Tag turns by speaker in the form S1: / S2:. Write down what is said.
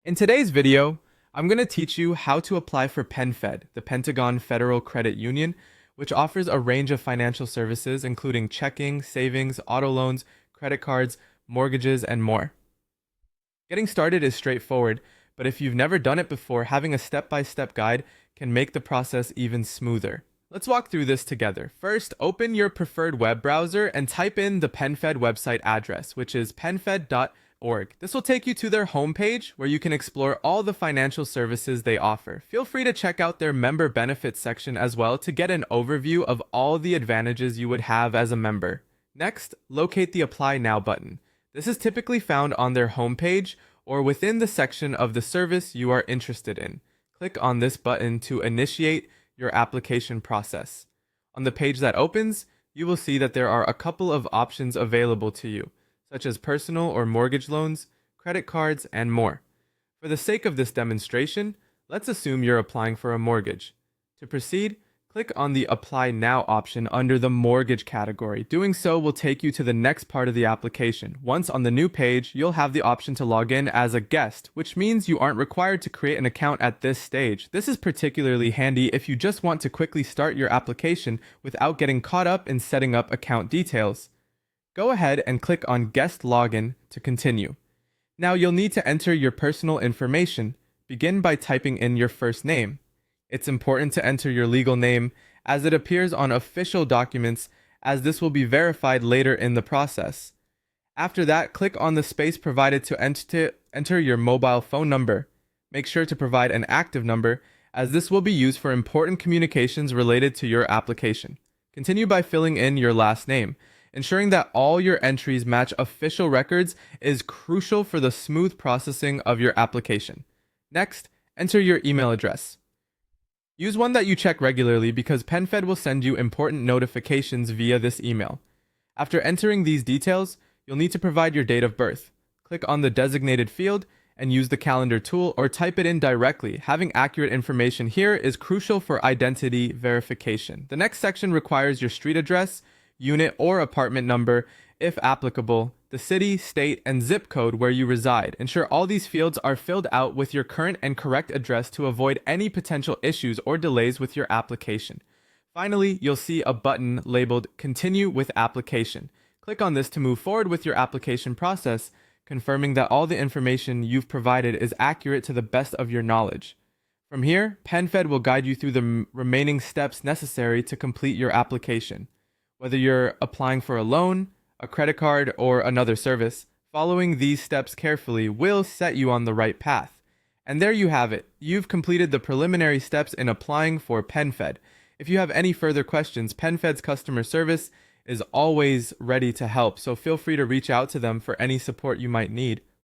S1: In today's video, I'm going to teach you how to apply for PenFed, the Pentagon Federal Credit Union, which offers a range of financial services including checking, savings, auto loans, credit cards, mortgages, and more. Getting started is straightforward, but if you've never done it before, having a step-by-step guide can make the process even smoother. Let's walk through this together. First, open your preferred web browser and type in the PenFed website address, which is penfed.org. This will take you to their homepage where you can explore all the financial services they offer. Feel free to check out their member benefits section as well to get an overview of all the advantages you would have as a member. Next, locate the Apply Now button. This is typically found on their homepage or within the section of the service you are interested in. Click on this button to initiate your application process. On the page that opens, you will see that there are a couple of options available to you, such as personal or mortgage loans, credit cards, and more. For the sake of this demonstration, let's assume you're applying for a mortgage. To proceed, click on the Apply Now option under the Mortgage category. Doing so will take you to the next part of the application. Once on the new page, you'll have the option to log in as a guest, which means you aren't required to create an account at this stage. This is particularly handy if you just want to quickly start your application without getting caught up in setting up account details. Go ahead and click on Guest Login to continue. Now you'll need to enter your personal information. Begin by typing in your first name. It's important to enter your legal name as it appears on official documents, as this will be verified later in the process. After that, click on the space provided to enter your mobile phone number. Make sure to provide an active number, as this will be used for important communications related to your application. Continue by filling in your last name. Ensuring that all your entries match official records is crucial for the smooth processing of your application. Next, enter your email address. Use one that you check regularly because PenFed will send you important notifications via this email. After entering these details, you'll need to provide your date of birth. Click on the designated field and use the calendar tool or type it in directly. Having accurate information here is crucial for identity verification. The next section requires your street address, unit or apartment number, if applicable, the city, state, and zip code where you reside. Ensure all these fields are filled out with your current and correct address to avoid any potential issues or delays with your application. Finally, you'll see a button labeled Continue with Application. Click on this to move forward with your application process, confirming that all the information you've provided is accurate to the best of your knowledge. From here, PenFed will guide you through the remaining steps necessary to complete your application. Whether you're applying for a loan, a credit card, or another service, following these steps carefully will set you on the right path. And there you have it. You've completed the preliminary steps in applying for PenFed. If you have any further questions, PenFed's customer service is always ready to help, so feel free to reach out to them for any support you might need.